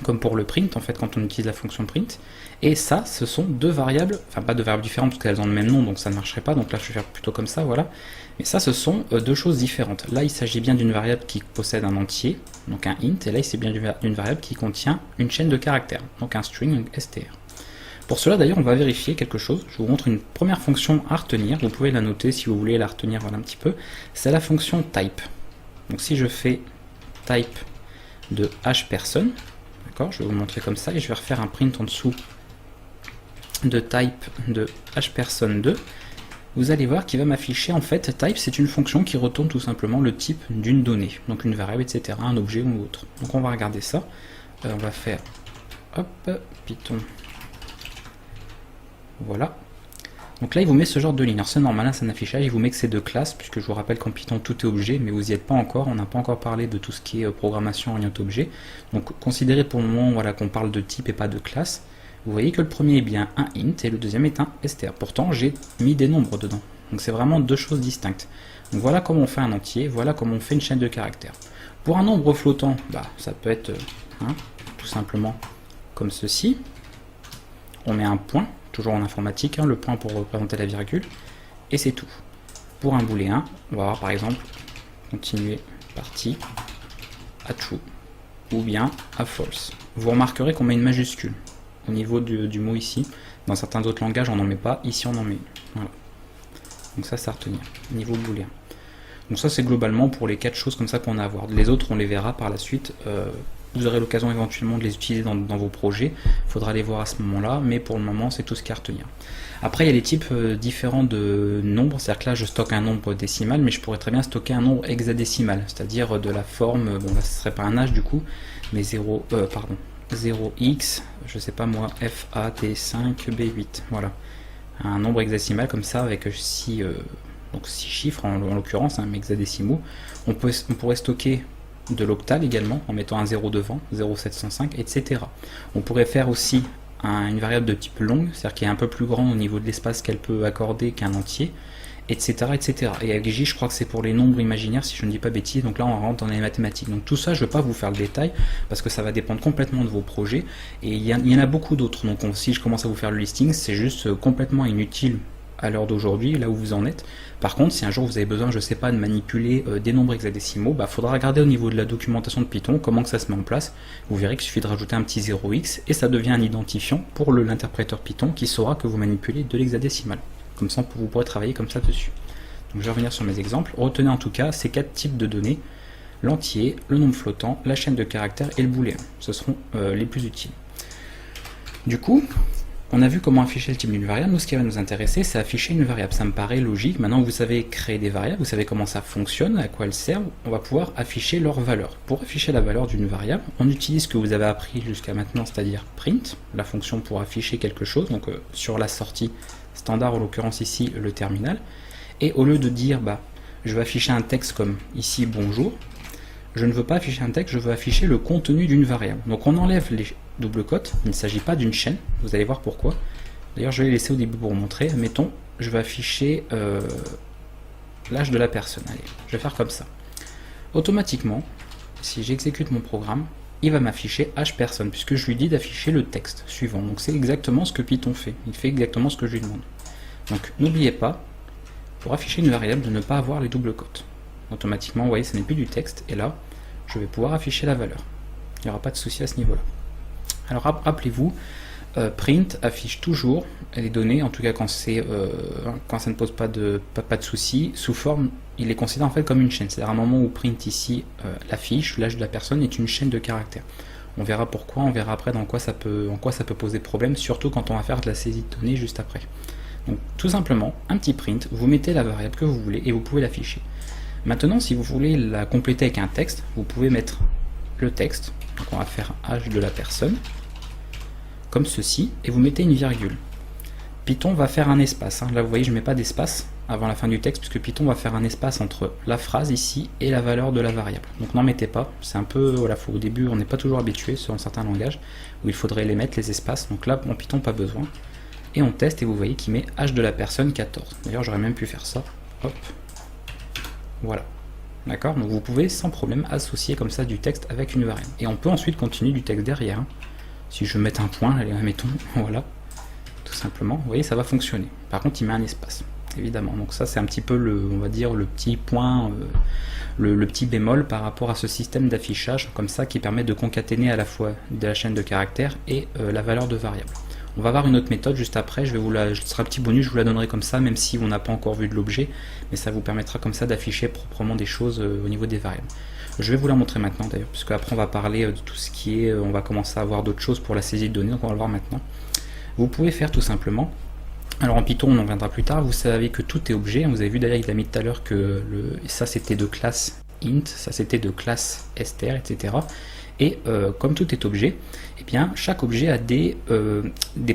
comme pour le print, en fait, quand on utilise la fonction print. Et ça, ce sont deux variables, enfin pas deux variables différentes, parce qu'elles ont le même nom, donc ça ne marcherait pas. Donc là, je vais faire plutôt comme ça, voilà. Mais ça, ce sont deux choses différentes. Là, il s'agit bien d'une variable qui possède un entier, donc un int, et là, il s'agit bien d'une variable qui contient une chaîne de caractères, donc un string, donc str. Pour cela, d'ailleurs, on va vérifier quelque chose. Je vous montre une première fonction à retenir. Vous pouvez la noter si vous voulez la retenir, voilà un petit peu. C'est la fonction type. Donc si je fais type de hPerson, d'accord, je vais vous le montrer comme ça, et je vais refaire un print en dessous de type de hPerson2. Vous allez voir qu'il va m'afficher, en fait, type, c'est une fonction qui retourne tout simplement le type d'une donnée, donc une variable, etc., un objet ou autre. Donc on va regarder ça. On va faire, hop, Python. Voilà. Donc là, il vous met ce genre de ligne. Alors c'est normal, hein, c'est un affichage, il vous met que c'est de classe, puisque je vous rappelle qu'en Python, tout est objet, mais vous n'y êtes pas encore. On n'a pas encore parlé de tout ce qui est programmation orientée objet. Donc considérez pour le moment voilà, qu'on parle de type et pas de classe. Vous voyez que le premier est bien un int et le deuxième est un str. Pourtant, j'ai mis des nombres dedans. Donc c'est vraiment deux choses distinctes. Donc voilà comment on fait un entier, voilà comment on fait une chaîne de caractères. Pour un nombre flottant, ça peut être tout simplement comme ceci. On met un point, toujours en informatique, le point pour représenter la virgule, et c'est tout. Pour un booléen, on va avoir par exemple continuer partie à true, ou bien à false. Vous remarquerez qu'on met une majuscule au niveau du mot ici. Dans certains autres langages, on n'en met pas, ici on en met une. Voilà. Donc ça, c'est à retenir, niveau booléen. Donc ça, c'est globalement pour les 4 choses comme ça qu'on a à voir. Les autres, on les verra par la suite. Vous aurez l'occasion éventuellement de les utiliser dans vos projets. Il faudra les voir à ce moment-là, mais pour le moment, c'est tout ce qu'il y a à retenir. Après, il y a des types différents de nombres. C'est-à-dire que là, je stocke un nombre décimal, mais je pourrais très bien stocker un nombre hexadécimal, c'est-à-dire de la forme, bon là, ce serait pas un H du coup, mais 0x, je sais pas moi, FAT5B8, voilà. Un nombre hexadécimal comme ça, avec 6 chiffres en l'occurrence, hexadécimaux. On pourrait stocker de l'octal également, en mettant un 0 devant, 0,705, etc. On pourrait faire aussi une variable de type long, c'est-à-dire qui est un peu plus grand au niveau de l'espace qu'elle peut accorder qu'un entier, etc., etc. Et avec J, je crois que c'est pour les nombres imaginaires, si je ne dis pas bêtise, donc là on rentre dans les mathématiques. Donc tout ça, je ne vais pas vous faire le détail, parce que ça va dépendre complètement de vos projets, et il y en a beaucoup d'autres, donc si je commence à vous faire le listing, c'est juste complètement inutile à l'heure d'aujourd'hui, là où vous en êtes. Par contre, si un jour vous avez besoin, je sais pas, de manipuler des nombres hexadécimaux, faudra regarder au niveau de la documentation de Python comment que ça se met en place. Vous verrez qu'il suffit de rajouter un petit 0x et ça devient un identifiant pour l'interpréteur Python qui saura que vous manipulez de l'hexadécimal. Comme ça, vous pourrez travailler comme ça dessus. Donc je vais revenir sur mes exemples. Retenez en tout cas ces 4 types de données: l'entier, le nombre flottant, la chaîne de caractères et le booléen. Ce seront les plus utiles. Du coup, on a vu comment afficher le type d'une variable. Nous, ce qui va nous intéresser, c'est afficher une variable. Ça me paraît logique. Maintenant que vous savez créer des variables, vous savez comment ça fonctionne, à quoi elles servent, on va pouvoir afficher leur valeur. Pour afficher la valeur d'une variable, on utilise ce que vous avez appris jusqu'à maintenant, c'est-à-dire print, la fonction pour afficher quelque chose, donc sur la sortie standard, en l'occurrence ici, le terminal. Et au lieu de dire, je vais afficher un texte comme ici, bonjour, je ne veux pas afficher un texte, je veux afficher le contenu d'une variable. Donc on enlève les double cotes, il ne s'agit pas d'une chaîne, vous allez voir pourquoi. D'ailleurs je vais les laisser au début pour vous montrer. Mettons, je vais afficher l'âge de la personne. Allez, je vais faire comme ça. Automatiquement, si j'exécute mon programme, il va m'afficher âge personne, puisque je lui dis d'afficher le texte suivant. Donc c'est exactement ce que Python fait, il fait exactement ce que je lui demande. Donc n'oubliez pas, pour afficher une variable, de ne pas avoir les double cotes. Automatiquement, vous voyez, ce n'est plus du texte, et là, je vais pouvoir afficher la valeur. Il n'y aura pas de souci à ce niveau-là. Alors rappelez-vous, print affiche toujours les données, en tout cas quand ça ne pose pas de souci, sous forme, il est considéré en fait comme une chaîne. C'est-à-dire à un moment où print ici l'affiche, l'âge de la personne est une chaîne de caractères. On verra pourquoi, on verra après en quoi ça peut poser problème, surtout quand on va faire de la saisie de données juste après. Donc tout simplement, un petit print, vous mettez la variable que vous voulez et vous pouvez l'afficher. Maintenant, si vous voulez la compléter avec un texte, vous pouvez mettre le texte, donc on va faire âge de la personne, comme ceci, et vous mettez une virgule. Python va faire un espace, là vous voyez je ne mets pas d'espace avant la fin du texte, puisque Python va faire un espace entre la phrase ici et la valeur de la variable. Donc n'en mettez pas, c'est un peu, voilà, au début on n'est pas toujours habitué sur certains langages, où il faudrait les mettre, les espaces, donc là en Python pas besoin. Et on teste et vous voyez qu'il met âge de la personne 14. D'ailleurs j'aurais même pu faire ça, hop. Voilà, d'accord. Donc vous pouvez sans problème associer comme ça du texte avec une variable. Et on peut ensuite continuer du texte derrière. Si je mets un point, allez, mettons, voilà, tout simplement. Vous voyez, ça va fonctionner. Par contre, il met un espace, évidemment. Donc ça, c'est un petit peu on va dire, le petit point, le petit bémol par rapport à ce système d'affichage, comme ça, qui permet de concaténer à la fois de la chaîne de caractères et la valeur de variable. On va voir une autre méthode juste après, ce sera un petit bonus, je vous la donnerai comme ça, même si on n'a pas encore vu de l'objet, mais ça vous permettra comme ça d'afficher proprement des choses au niveau des variables. Je vais vous la montrer maintenant d'ailleurs, puisque après on va parler de tout ce qui est, on va commencer à voir d'autres choses pour la saisie de données, donc on va le voir maintenant. Vous pouvez faire tout simplement, alors en Python on en reviendra plus tard, vous savez que tout est objet, vous avez vu d'ailleurs il a mis tout à l'heure que ça c'était de classe int, ça c'était de classe str, etc. Et comme tout est objet, eh bien, chaque objet a des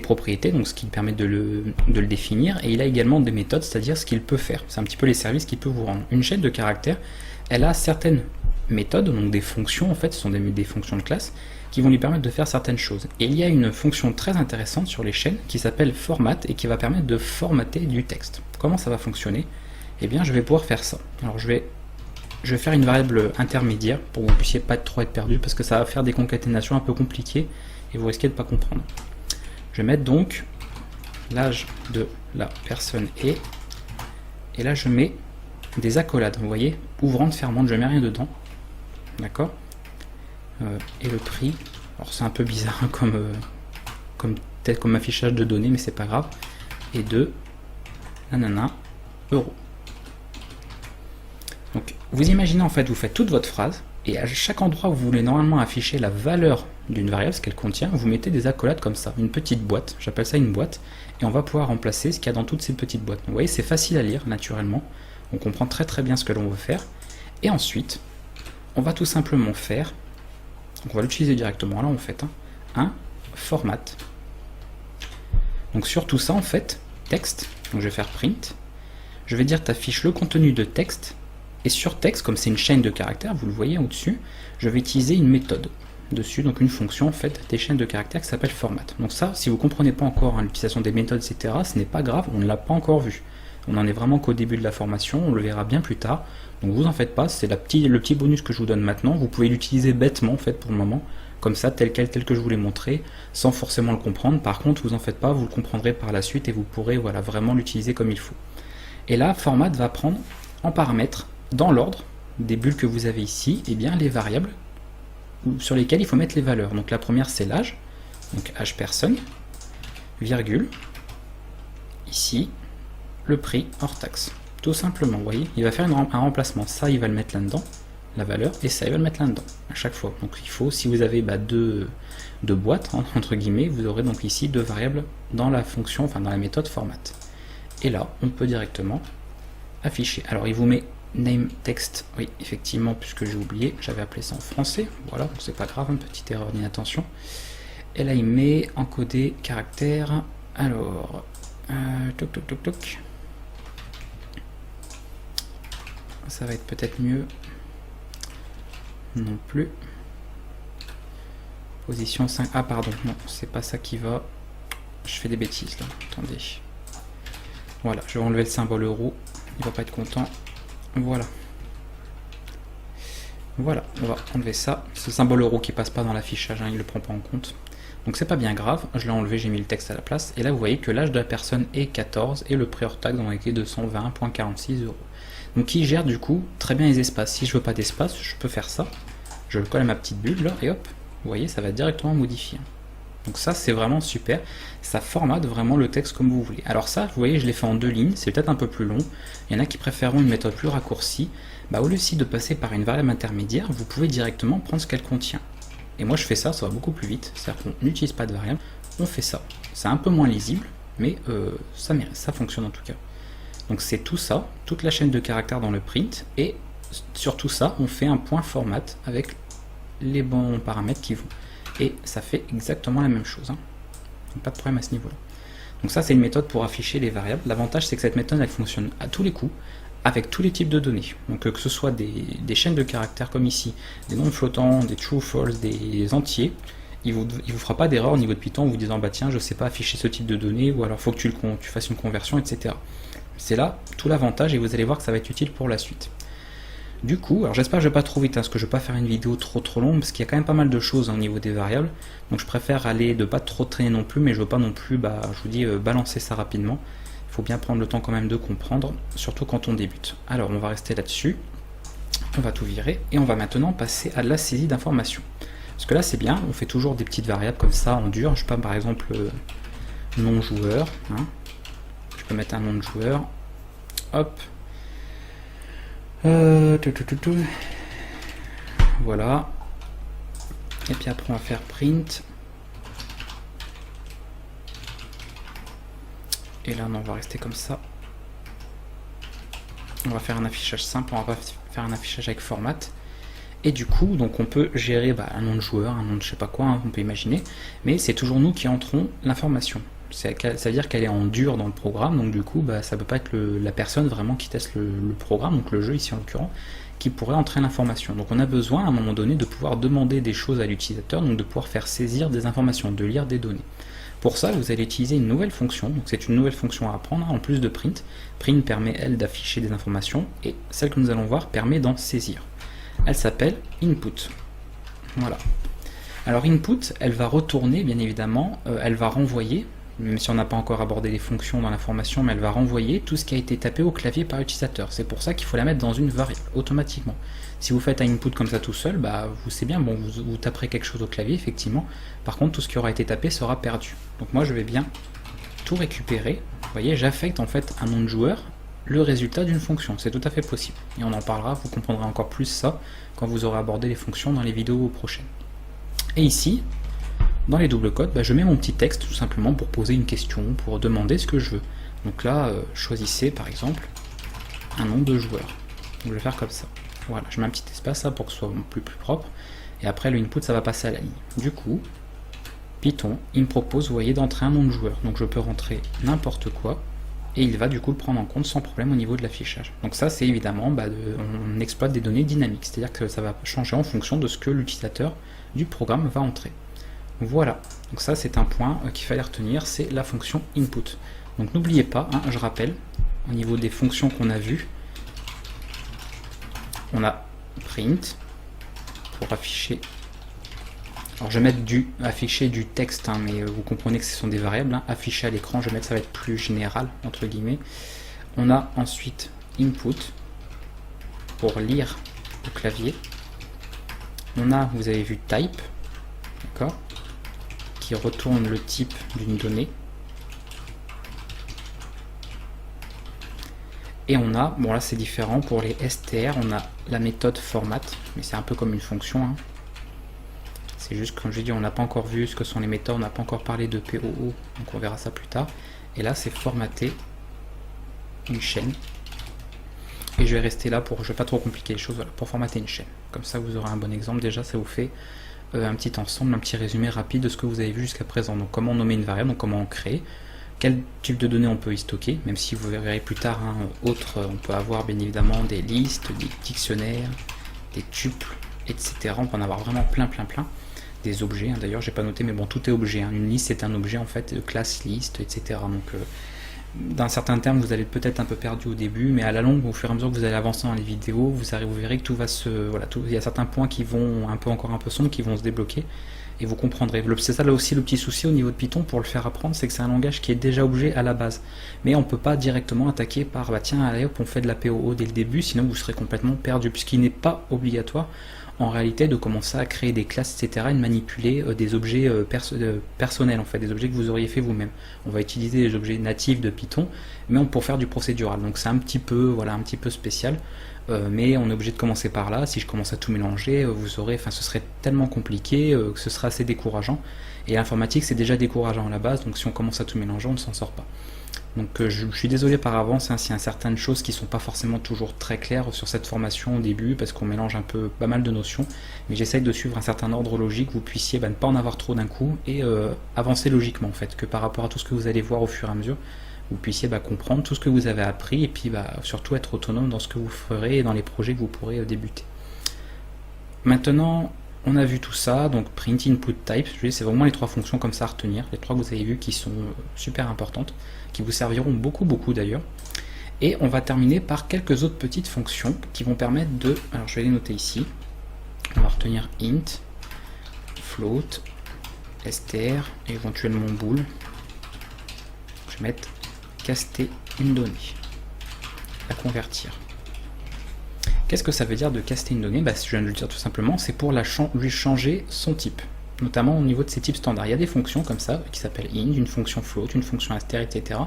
propriétés, donc ce qui permet de le définir, et il a également des méthodes, c'est-à-dire ce qu'il peut faire. C'est un petit peu les services qu'il peut vous rendre. Une chaîne de caractères, elle a certaines méthodes, donc des fonctions, en fait, ce sont des fonctions de classe, qui vont lui permettre de faire certaines choses. Et il y a une fonction très intéressante sur les chaînes qui s'appelle format et qui va permettre de formater du texte. Comment ça va fonctionner? Eh bien, je vais pouvoir faire ça. Alors, je vais faire une variable intermédiaire pour que vous ne puissiez pas trop être perdu parce que ça va faire des concaténations un peu compliquées et vous risquez de ne pas comprendre. Je vais mettre donc l'âge de la personne et là je mets des accolades, vous voyez, ouvrante, fermante, je mets rien dedans, d'accord, et le prix, alors c'est un peu bizarre hein, peut-être comme affichage de données mais c'est pas grave, et de nanana euros. Donc vous imaginez en fait, vous faites toute votre phrase et à chaque endroit où vous voulez normalement afficher la valeur d'une variable, ce qu'elle contient, vous mettez des accolades comme ça, une petite boîte, j'appelle ça une boîte, et on va pouvoir remplacer ce qu'il y a dans toutes ces petites boîtes. Donc, vous voyez, c'est facile à lire naturellement, on comprend très très bien ce que l'on veut faire, et ensuite, on va tout simplement faire, donc on va l'utiliser directement, là on fait un format. Donc sur tout ça en fait, texte, donc je vais faire print, je vais dire t'affiches le contenu de texte, et sur texte, comme c'est une chaîne de caractères, vous le voyez au-dessus, je vais utiliser une méthode dessus, donc une fonction en fait des chaînes de caractères qui s'appelle format. Donc ça, si vous ne comprenez pas encore hein, l'utilisation des méthodes, etc., ce n'est pas grave, on ne l'a pas encore vu. On n'en est vraiment qu'au début de la formation, on le verra bien plus tard. Donc vous en faites pas, c'est le petit bonus que je vous donne maintenant. Vous pouvez l'utiliser bêtement en fait pour le moment, comme ça, tel que je vous l'ai montré, sans forcément le comprendre. Par contre, vous en faites pas, vous le comprendrez par la suite et vous pourrez voilà, vraiment l'utiliser comme il faut. Et là, format va prendre en paramètres, dans l'ordre des bulles que vous avez ici, et bien les variables sur lesquelles il faut mettre les valeurs. Donc la première c'est l'âge, donc âge personne, virgule, ici, le prix hors taxe. Tout simplement, vous voyez, il va faire un remplacement. Ça, il va le mettre là-dedans, la valeur, et ça, il va le mettre là-dedans, à chaque fois. Donc il faut, si vous avez deux boîtes, hein, entre guillemets, vous aurez donc ici deux variables dans la fonction, enfin dans la méthode format. Et là, on peut directement afficher. Alors il vous met name text, oui effectivement puisque j'ai oublié, j'avais appelé ça en français, voilà, donc c'est pas grave, une petite erreur d'inattention. Et là il met encodé caractère, alors toc toc toc toc, ça va être peut-être mieux, non plus, position 5, ah pardon, non c'est pas ça qui va, je fais des bêtises là, attendez, voilà, je vais enlever le symbole euro, il va pas être content. Voilà, on va enlever ça. Ce symbole euro qui passe pas dans l'affichage, hein, il ne le prend pas en compte. Donc c'est pas bien grave, je l'ai enlevé, j'ai mis le texte à la place. Et là vous voyez que l'âge de la personne est 14 et le prix hors taxe on a été 220,46 €. Donc qui gère du coup très bien les espaces. Si je veux pas d'espace, je peux faire ça. Je le colle à ma petite bulle là et hop, vous voyez, ça va directement modifier. Donc ça c'est vraiment super, ça formate vraiment le texte comme vous voulez. Alors ça, vous voyez, je l'ai fait en 2 lignes, c'est peut-être un peu plus long. Il y en a qui préféreront une méthode plus raccourcie. Bah, au lieu de passer par une variable intermédiaire, vous pouvez directement prendre ce qu'elle contient. Et moi je fais ça, ça va beaucoup plus vite, c'est-à-dire qu'on n'utilise pas de variable, on fait ça. C'est un peu moins lisible, mais ça fonctionne en tout cas. Donc c'est tout ça, toute la chaîne de caractères dans le print, et sur tout ça, on fait un point format avec les bons paramètres qui vont. Et ça fait exactement la même chose, hein. Donc, pas de problème à ce niveau-là. Donc ça c'est une méthode pour afficher les variables. L'avantage c'est que cette méthode elle fonctionne à tous les coups, avec tous les types de données. Donc que ce soit des chaînes de caractères comme ici, des nombres flottants, des true, false, des entiers, il vous fera pas d'erreur au niveau de Python en vous disant bah tiens je sais pas afficher ce type de données, ou alors faut que tu fasses une conversion, etc. C'est là tout l'avantage et vous allez voir que ça va être utile pour la suite. Du coup, alors j'espère que je vais pas trop vite, hein, parce que je vais pas faire une vidéo trop longue, parce qu'il y a quand même pas mal de choses hein, au niveau des variables, donc je préfère aller de pas trop traîner non plus, mais je veux pas non plus, je vous dis, balancer ça rapidement. Il faut bien prendre le temps quand même de comprendre, surtout quand on débute. Alors on va rester là-dessus, on va tout virer, et on va maintenant passer à la saisie d'informations. Parce que là c'est bien, on fait toujours des petites variables comme ça en dur, je sais pas, par exemple, nom joueur, hein. Je peux mettre un nom de joueur, hop, voilà, et puis après on va faire print, et là non, on va rester comme ça, on va faire un affichage simple, on va pas faire un affichage avec format, Et du coup, donc on peut gérer un nom de joueur, un nom de je sais pas quoi, hein, on peut imaginer, mais c'est toujours nous qui entrons l'information. Ça veut dire qu'elle est en dur dans le programme, donc du coup, ça peut pas être la personne vraiment qui teste le programme, donc le jeu ici en l'occurrence, qui pourrait entrer l'information. Donc on a besoin à un moment donné de pouvoir demander des choses à l'utilisateur, donc de pouvoir faire saisir des informations, de lire des données. Pour ça, vous allez utiliser une nouvelle fonction, donc c'est une nouvelle fonction à apprendre, en plus de print. Print permet, elle, d'afficher des informations, et celle que nous allons voir permet d'en saisir. Elle s'appelle input. Voilà. Alors input, elle va retourner, bien évidemment, elle va renvoyer, même si on n'a pas encore abordé les fonctions dans la formation, mais elle va renvoyer tout ce qui a été tapé au clavier par l'utilisateur. C'est pour ça qu'il faut la mettre dans une variable, automatiquement. Si vous faites un input comme ça tout seul, vous savez bien, bon, vous taperez quelque chose au clavier, effectivement. Par contre, tout ce qui aura été tapé sera perdu. Donc moi, je vais bien tout récupérer. Vous voyez, j'affecte en fait un nom de joueur, le résultat d'une fonction. C'est tout à fait possible. Et on en parlera, vous comprendrez encore plus ça quand vous aurez abordé les fonctions dans les vidéos prochaines. Et ici, dans les doubles codes, je mets mon petit texte tout simplement pour poser une question, pour demander ce que je veux. Donc là, choisissez par exemple un nom de joueur. Donc je vais faire comme ça. Voilà, je mets un petit espace là pour que ce soit plus propre. Et après le input, ça va passer à la ligne. Du coup, Python, il me propose, vous voyez, d'entrer un nom de joueur. Donc je peux rentrer n'importe quoi. Et il va du coup le prendre en compte sans problème au niveau de l'affichage. Donc ça, c'est évidemment, on exploite des données dynamiques. C'est-à-dire que ça va changer en fonction de ce que l'utilisateur du programme va entrer. Voilà, donc ça c'est un point qu'il fallait retenir, c'est la fonction input. Donc n'oubliez pas, hein, je rappelle, au niveau des fonctions qu'on a vues, on a print pour afficher. Alors je vais mettre afficher du texte, hein, mais vous comprenez que ce sont des variables. Hein. Afficher à l'écran, je vais mettre, ça va être plus général, entre guillemets. On a ensuite input pour lire au clavier. On a, vous avez vu, type, d'accord, qui retourne le type d'une donnée. Et on a, bon là c'est différent, pour les str, on a la méthode format, mais c'est un peu comme une fonction. Hein. C'est juste, comme je dis, on n'a pas encore vu ce que sont les méthodes, on n'a pas encore parlé de POO, donc on verra ça plus tard. Et là c'est formater une chaîne. Et je vais rester là pour, je ne vais pas trop compliquer les choses, voilà, pour formater une chaîne. Comme ça vous aurez un bon exemple, déjà ça vous fait un petit ensemble, un petit résumé rapide de ce que vous avez vu jusqu'à présent. Donc comment nommer une variable, donc comment en créer, quel type de données on peut y stocker, même si vous verrez plus tard, hein, on peut avoir bien évidemment des listes, des dictionnaires, des tuples, etc. On peut en avoir vraiment plein, des objets, hein, d'ailleurs j'ai pas noté, mais bon, tout est objet, hein. Une liste c'est un objet en fait, classe, liste, etc. Donc d'un certain terme vous allez peut-être un peu perdu au début, mais à la longue, au fur et à mesure que vous allez avancer dans les vidéos, vous verrez que tout va il y a certains points qui vont encore un peu sombres, qui vont se débloquer, et vous comprendrez. C'est ça là aussi le petit souci au niveau de Python pour le faire apprendre, c'est que c'est un langage qui est déjà objet à la base, mais on peut pas directement attaquer par tiens, allez hop, on fait de la POO dès le début, sinon vous serez complètement perdu, puisqu'il n'est pas obligatoire en réalité de commencer à créer des classes, etc., et de manipuler des objets personnels, en fait, des objets que vous auriez fait vous-même. On va utiliser les objets natifs de Python, mais pour faire du procédural. Donc c'est un petit peu spécial, mais on est obligé de commencer par là. Si je commence à tout mélanger, ce serait tellement compliqué que ce serait assez décourageant. Et l'informatique, c'est déjà décourageant à la base, donc si on commence à tout mélanger, on ne s'en sort pas. Donc je suis désolé par avance, hein, s'il y a certaines choses qui ne sont pas forcément toujours très claires sur cette formation au début, parce qu'on mélange pas mal de notions, mais j'essaye de suivre un certain ordre logique, vous puissiez ne pas en avoir trop d'un coup, et avancer logiquement en fait, que par rapport à tout ce que vous allez voir au fur et à mesure, vous puissiez comprendre tout ce que vous avez appris, et puis surtout être autonome dans ce que vous ferez et dans les projets que vous pourrez débuter. Maintenant, on a vu tout ça, donc print, input, type, c'est vraiment les trois fonctions comme ça à retenir, les trois que vous avez vues qui sont super importantes, qui vous serviront beaucoup d'ailleurs. Et on va terminer par quelques autres petites fonctions qui vont permettre de, alors je vais les noter ici, on va retenir int, float, str, et éventuellement bool. Je vais mettre caster une donnée, la convertir. Qu'est-ce que ça veut dire de caster une donnée? Je viens de le dire tout simplement, c'est pour lui changer son type, notamment au niveau de ses types standards. Il y a des fonctions comme ça, qui s'appellent int, une fonction float, une fonction str, etc.,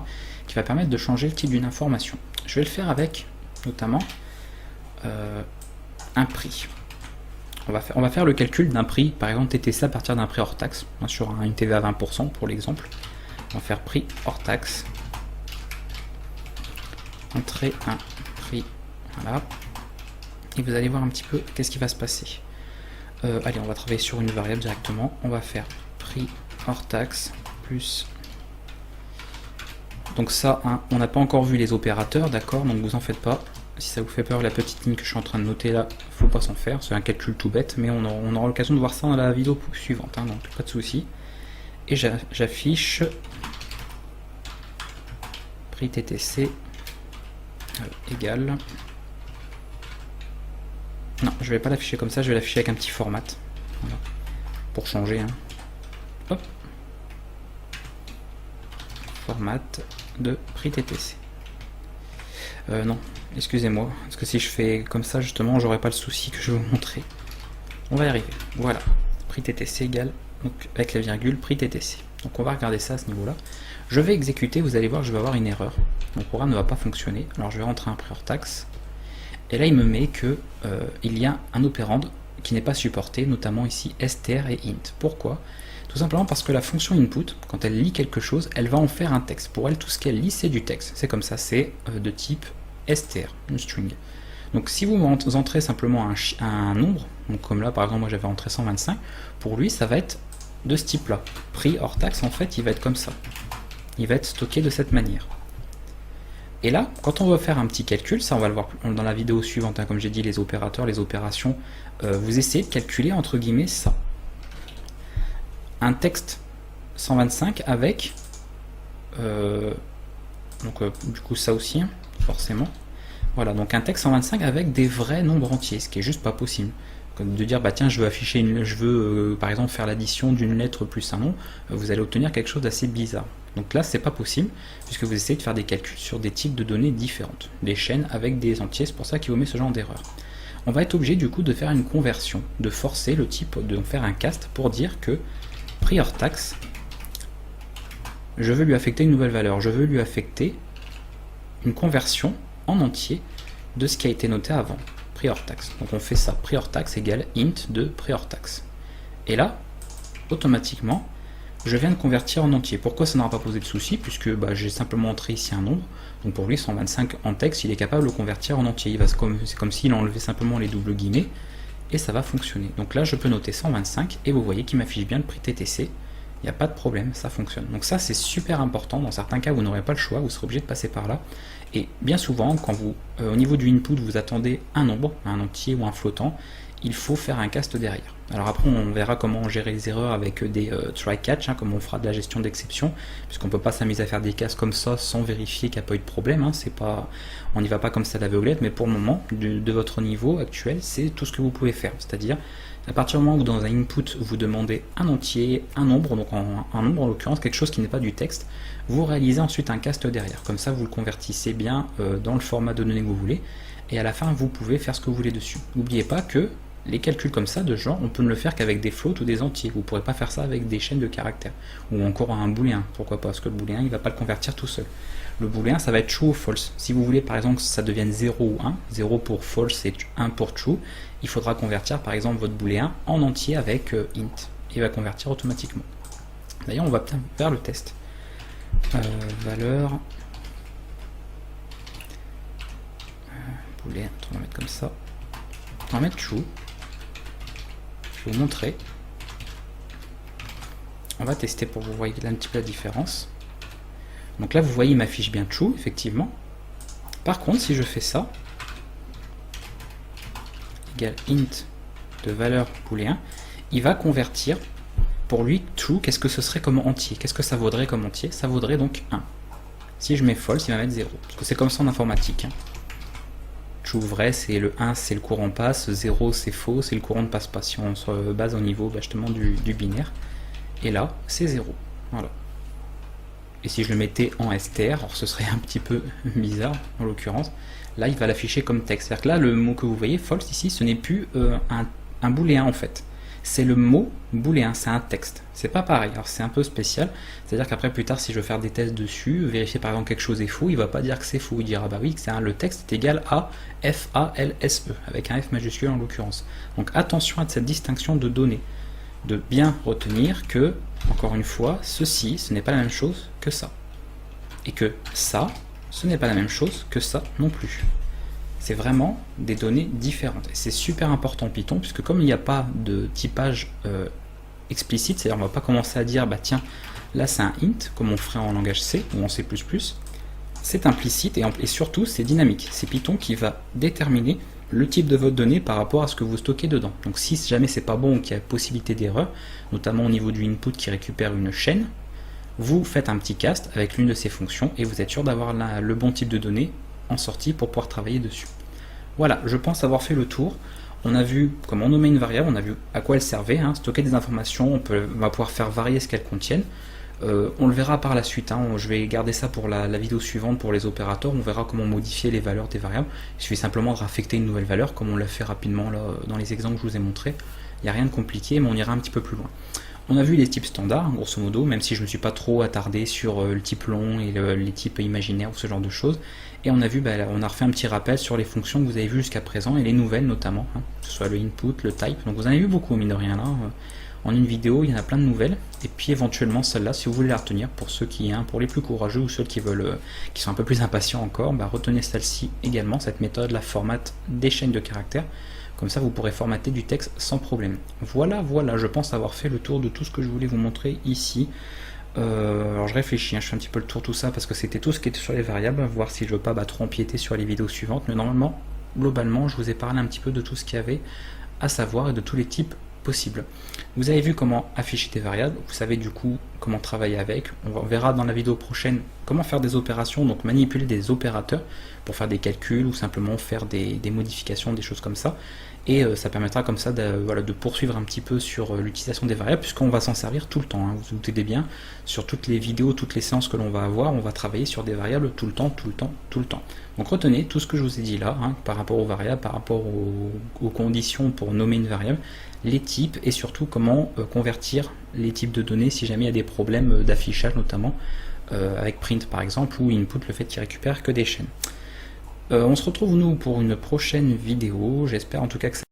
qui va permettre de changer le type d'une information. Je vais le faire avec, notamment, un prix. On va faire le calcul d'un prix, par exemple TTC à partir d'un prix hors taxe, hein, sur une TVA à 20% pour l'exemple. On va faire prix hors taxe, entrer un prix, voilà. Et vous allez voir un petit peu qu'est-ce qui va se passer. Allez, on va travailler sur une variable directement. On va faire prix hors taxe plus... Donc ça, hein, on n'a pas encore vu les opérateurs, d'accord, donc vous en faites pas. Si ça vous fait peur, la petite ligne que je suis en train de noter là, faut pas s'en faire, c'est un calcul tout bête, mais on aura l'occasion de voir ça dans la vidéo suivante, hein, donc pas de souci. Et j'affiche prix TTC égal... Non, je vais pas l'afficher comme ça, je vais l'afficher avec un petit format. Voilà. Pour changer. Hein. Hop. Format de prix TTC. Non, excusez-moi, parce que si je fais comme ça, justement, j'aurai pas le souci que je vais vous montrer. On va y arriver. Voilà. Prix TTC égale, donc avec la virgule, prix TTC. Donc on va regarder ça à ce niveau-là. Je vais exécuter, vous allez voir, je vais avoir une erreur. Mon programme ne va pas fonctionner. Alors je vais rentrer un prix hors taxe. Et là, il me met que il y a un opérande qui n'est pas supporté, notamment ici str et int. Pourquoi? Tout simplement parce que la fonction input, quand elle lit quelque chose, elle va en faire un texte. Pour elle, tout ce qu'elle lit, c'est du texte. C'est comme ça, c'est de type str, une string. Donc si vous entrez simplement un nombre, donc comme là, par exemple, moi j'avais entré 125, pour lui, ça va être de ce type-là. Prix hors taxe, en fait, il va être comme ça. Il va être stocké de cette manière. Et là, quand on va faire un petit calcul, ça on va le voir dans la vidéo suivante, hein, comme j'ai dit, les opérateurs, les opérations, vous essayez de calculer entre guillemets ça. Un texte 125 avec, du coup ça aussi, hein, forcément. Voilà, donc un texte 125 avec des vrais nombres entiers, ce qui est juste pas possible. Comme de dire, bah tiens, je veux afficher, par exemple faire l'addition d'une lettre plus un nom, vous allez obtenir quelque chose d'assez bizarre. Donc là, c'est pas possible, puisque vous essayez de faire des calculs sur des types de données différentes, des chaînes avec des entiers, c'est pour ça qu'il vous met ce genre d'erreur. On va être obligé du coup de faire une conversion, de forcer le type, de faire un cast pour dire que prix hors taxe, je veux lui affecter une nouvelle valeur, je veux lui affecter une conversion en entier de ce qui a été noté avant, prix hors taxe. Donc on fait ça, prix hors taxe égale int de prix hors taxe. Et là, automatiquement, je viens de convertir en entier. Pourquoi ça n'aura pas posé de souci? Puisque j'ai simplement entré ici un nombre. Donc pour lui, 125 en texte, il est capable de le convertir en entier. C'est comme s'il enlevait simplement les doubles guillemets et ça va fonctionner. Donc là, je peux noter 125 et vous voyez qu'il m'affiche bien le prix TTC. Il n'y a pas de problème, ça fonctionne. Donc ça, c'est super important. Dans certains cas, vous n'aurez pas le choix, vous serez obligé de passer par là. Et bien souvent, quand vous, au niveau du input, vous attendez un nombre, un entier ou un flottant, il faut faire un cast derrière. Alors après, on verra comment gérer les erreurs avec des try-catch, hein, comme on fera de la gestion d'exception, puisqu'on ne peut pas s'amuser à faire des castes comme ça sans vérifier qu'il n'y a pas eu de problème. Hein, on n'y va pas comme ça à l'aveuglette, mais pour le moment, de votre niveau actuel, c'est tout ce que vous pouvez faire. C'est-à-dire, à partir du moment où dans un input, vous demandez un entier, un nombre, donc un nombre en l'occurrence, quelque chose qui n'est pas du texte, vous réalisez ensuite un cast derrière. Comme ça, vous le convertissez bien dans le format de données que vous voulez, et à la fin, vous pouvez faire ce que vous voulez dessus. N'oubliez pas que les calculs comme ça, de ce genre, on peut ne le faire qu'avec des floats ou des entiers. Vous ne pourrez pas faire ça avec des chaînes de caractères. Ou encore un booléen. Pourquoi pas? Parce que le booléen, il ne va pas le convertir tout seul. Le booléen, ça va être true ou false. Si vous voulez, par exemple, que ça devienne 0 ou 1, 0 pour false et 1 pour true, il faudra convertir, par exemple, votre booléen en entier avec int. Il va convertir automatiquement. D'ailleurs, on va faire le test. Valeur. Booléen, on va mettre comme ça. On va mettre true. Je vais vous montrer. On va tester pour que vous voyez un petit peu la différence. Donc là, vous voyez, il m'affiche bien true, effectivement. Par contre, si je fais ça, égal int de valeur booléen, il va convertir pour lui true. Qu'est-ce que ce serait comme entier? Qu'est-ce que ça vaudrait comme entier? Ça vaudrait donc 1. Si je mets false, il va mettre 0. Parce que c'est comme ça en informatique. Hein. True vrai, c'est le 1, c'est le courant passe, 0 c'est faux, c'est le courant ne passe pas. Si on se base au niveau justement du binaire. Et là, c'est 0. Voilà. Et si je le mettais en str, alors ce serait un petit peu bizarre en l'occurrence, là il va l'afficher comme texte. C'est-à-dire que là, le mot que vous voyez, false ici, ce n'est plus un booléen en fait. C'est le mot booléen, c'est un texte. C'est pas pareil, alors c'est un peu spécial. C'est-à-dire qu'après, plus tard, si je veux faire des tests dessus, vérifier par exemple quelque chose est faux, il va pas dire que c'est faux, il dira bah oui, que le texte est égal à F-A-L-S-E, avec un F majuscule en l'occurrence. Donc attention à cette distinction de données. De bien retenir que, encore une fois, ceci, ce n'est pas la même chose que ça. Et que ça, ce n'est pas la même chose que ça non plus. c'est vraiment des données différentes. Et c'est super important en Python, puisque comme il n'y a pas de typage explicite, c'est-à-dire on ne va pas commencer à dire, bah tiens, là c'est un int, comme on le ferait en langage C ou en C++, c'est implicite et surtout c'est dynamique. C'est Python qui va déterminer le type de votre donnée par rapport à ce que vous stockez dedans. Donc si jamais c'est pas bon ou qu'il y a possibilité d'erreur, notamment au niveau du input qui récupère une chaîne, vous faites un petit cast avec l'une de ces fonctions et vous êtes sûr d'avoir le bon type de données en sortie pour pouvoir travailler dessus. Voilà, je pense avoir fait le tour. On a vu comment nommer une variable, on a vu à quoi elle servait, stocker des informations, on va pouvoir faire varier ce qu'elles contiennent. On le verra par la suite, je vais garder ça pour la vidéo suivante pour les opérateurs, on verra comment modifier les valeurs des variables. Il suffit simplement de raffecter une nouvelle valeur comme on l'a fait rapidement là, dans les exemples que je vous ai montrés. Il n'y a rien de compliqué, mais on ira un petit peu plus loin. On a vu les types standards, grosso modo, même si je ne me suis pas trop attardé sur le type long et les types imaginaires ou ce genre de choses. Et on a vu, on a refait un petit rappel sur les fonctions que vous avez vues jusqu'à présent, et les nouvelles notamment, que ce soit le input, le type. Donc vous en avez vu beaucoup, mine de rien, là. En une vidéo, il y en a plein de nouvelles, et puis éventuellement celle-là, si vous voulez la retenir, pour ceux pour les plus courageux ou ceux qui veulent, qui sont un peu plus impatients encore, retenez celle-ci également, cette méthode, la format des chaînes de caractères. Comme ça, vous pourrez formater du texte sans problème. Voilà, je pense avoir fait le tour de tout ce que je voulais vous montrer ici. Alors je réfléchis, je fais un petit peu le tour de tout ça parce que c'était tout ce qui était sur les variables, voir si je veux pas trop empiéter sur les vidéos suivantes. Mais normalement, globalement, je vous ai parlé un petit peu de tout ce qu'il y avait à savoir et de tous les types possibles. Vous avez vu comment afficher des variables, vous savez du coup comment travailler avec. On verra dans la vidéo prochaine comment faire des opérations, donc manipuler des opérateurs pour faire des calculs ou simplement faire des modifications, des choses comme ça. Et ça permettra comme ça de poursuivre un petit peu sur l'utilisation des variables, puisqu'on va s'en servir tout le temps, vous vous doutez bien, sur toutes les vidéos, toutes les séances que l'on va avoir, on va travailler sur des variables tout le temps. Donc retenez tout ce que je vous ai dit là, par rapport aux variables, par rapport aux conditions pour nommer une variable, les types et surtout comment convertir les types de données si jamais il y a des problèmes d'affichage notamment, avec print par exemple, ou input, le fait qu'il récupère que des chaînes. On se retrouve nous pour une prochaine vidéo, j'espère en tout cas que ça